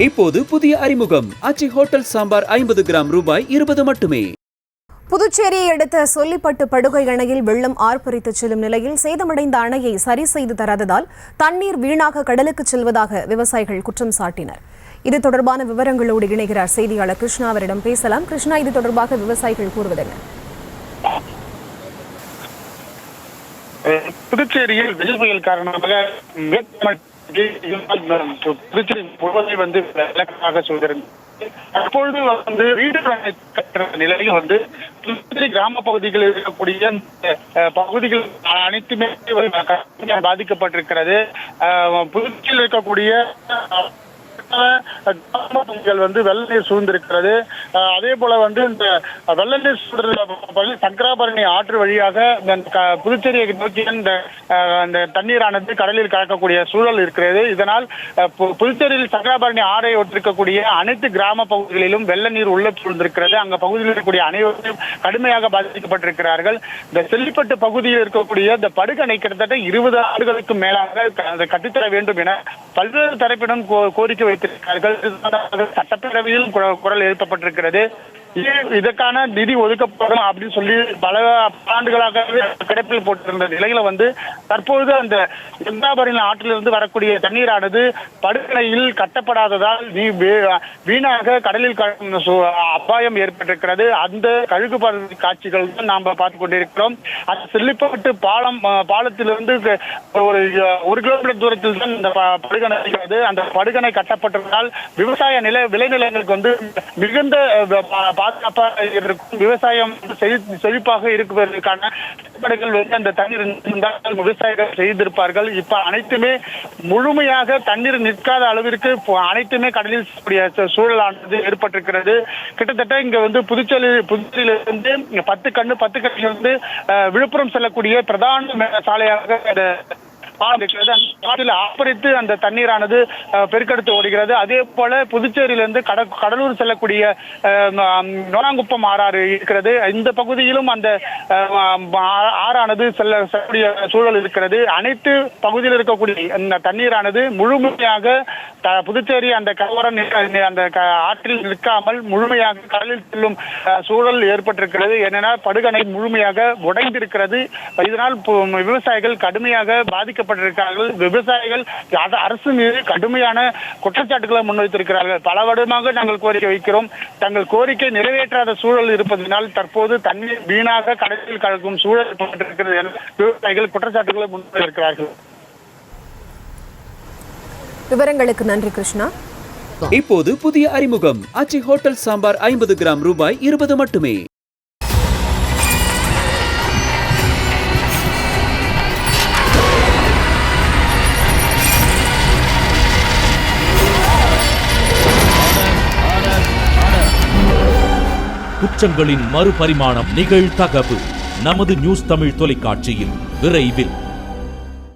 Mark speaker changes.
Speaker 1: இப்போது புதிய அறிமுகம் ஆச்சி ஹோட்டல் சாம்பார் 50 கிராம் ரூபாய் 20 மட்டுமே.
Speaker 2: புதுச்சேரியை அடுத்த சொல்லிப்பட்டு படுகை அணையில் வெள்ளம் ஆர்ப்பரித்து செல்லும் நிலையில் சேதமடைந்த அணையை சரி செய்து தராததால் தண்ணீர் வீணாக கடலுக்கு செல்வதாக விவசாயிகள் குற்றம் சாட்டினர். இது தொடர்பான விவரங்களோடு இணைகிறார் செய்தியாளர் கிருஷ்ணா. அவரிடம் பேசலாம். கிருஷ்ணா, இது தொடர்பாக விவசாயிகள் கூறுவதென்ன?
Speaker 3: புதுச்சேரியில் வெள்ள புயல் காரணமாக புதுச்சேரி முழுவதும் விளக்காக சொல்லியிருந்தது. தற்பொழுது வீடு கட்டுற நிலையில் புதுச்சேரி கிராம பகுதிகளில் இருக்கக்கூடிய பகுதிகள் அனைத்துமே பாதிக்கப்பட்டிருக்கிறது. புதுச்சேரியில் இருக்கக்கூடிய வெள்ள நீர் சூழ்ந்திருக்கிறது. அதே போல இந்த வெள்ள நீர் சூழ்ந்த சங்கராபரணி ஆற்று வழியாக புதுச்சேரியை நோக்கி இந்த தண்ணீரானது கடலில் கலக்கக்கூடிய சூழல் இருக்கிறது. இதனால் புதுச்சேரியில் சங்கராபரணி ஆறை ஒட்டிருக்கக்கூடிய அனைத்து கிராம பகுதிகளிலும் வெள்ள நீர் உள்ள சூழ்ந்திருக்கிறது. அங்க பகுதியில் இருக்கக்கூடிய அனைவரும் கடுமையாக பாதிக்கப்பட்டிருக்கிறார்கள். இந்த செல்லிப்பட்டு பகுதியில் இருக்கக்கூடிய இந்த படுகணை கிட்டத்தட்ட 20 ஆண்டுகளுக்கு மேலாக கட்டித்தர வேண்டும் என பல்வேறு தரப்பிடம் கோரிக்கை வைத்திருக்கிறார்கள். சட்டப்பேரவையில் குரல் எழுப்பப்பட்டிருக்கிறது. இதற்கான நிதி ஒதுக்கப்படும் அப்படின்னு சொல்லி பல ஆண்டுகளாகவே கிடப்பில் போட்டிருந்த நிலையில தற்பொழுது அந்த சங்கராபரணி ஆற்றிலிருந்து வரக்கூடிய தண்ணீரானது படுகணையில் கட்டப்படாததால் வீணாக கடலில் அபாயம் ஏற்பட்டிருக்கிறது. அந்த கழுகு பறவை காட்சிகள் தான் நாம் பார்த்து கொண்டிருக்கிறோம். அந்த செல்லிப்பட்டு பாலத்திலிருந்து ஒரு 1 கிலோமீட்டர் தூரத்தில் தான் இந்த படுகணை இருக்கிறது. அந்த படுகணை கட்டப்பட்டதால் விவசாய விளைநிலங்களுக்கு மிகுந்த பாதுகாப்பாக இருக்கும். விவசாயம் செழிப்பாக இருப்பதற்கான அந்த தண்ணீர் விவசாயிகள் செய்திருப்பார்கள். இப்ப அனைத்துமே முழுமையாக தண்ணீர் நிற்காத அளவிற்கு அனைத்துமே கடலில் சூழலானது ஏற்பட்டிருக்கிறது. கிட்டத்தட்ட இங்க புதுச்சேரியிலிருந்து 10 கண்ணிலிருந்து விழுப்புரம் செல்லக்கூடிய பிரதான சாலையாக ஆப்பரித்து அந்த தண்ணீரானது பெருக்கெடுத்து ஓடுகிறது. அதே போல புதுச்சேரியிலிருந்து கடலூர் செல்லக்கூடிய நோனாங்குப்பம் ஆறாறு இருக்கிறது. இந்த பகுதியிலும் அந்த ஆறானது செல்லக்கூடிய சூழல் இருக்கிறது. அனைத்து பகுதியில் இருக்கக்கூடிய இந்த தண்ணீரானது முழுமையாக புதுச்சேரி அந்த கரையோரம் அந்த ஆற்றில் நிற்காமல் முழுமையாக கடலில் செல்லும் சூழல் ஏற்பட்டிருக்கிறது. ஏனெனா படுகணை முழுமையாக உடைந்திருக்கிறது. இதனால் விவசாயிகள் கடுமையாக பாதிக்கப்பட்டிருக்கிறார்கள். விவசாயிகள் அரசு மீது கடுமையான குற்றச்சாட்டுகளை முன்வைத்திருக்கிறார்கள். பல வருடமாக நாங்கள் கோரிக்கை வைக்கிறோம். தங்கள் கோரிக்கை நிறைவேற்றாத சூழல் இருப்பதனால் தற்போது தண்ணீர் வீணாக கடலில் கலக்கும் சூழல் ஏற்பட்டிருக்கிறது என விவசாயிகள் குற்றச்சாட்டுகளை முன்வைத்திருக்கிறார்கள்.
Speaker 2: விவரங்களுக்கு நன்றி கிருஷ்ணா.
Speaker 1: இப்போது புதிய அறிமுகம் ஆச்சி ஹோட்டல் சாம்பார் 50 கிராம் ரூபாய் 20 மட்டுமே.
Speaker 4: குற்றங்களின் மறுபரிமாணம் நிகழ்தகவு நமது நியூஸ் தமிழ் தொலைக்காட்சியில் விரைவில்.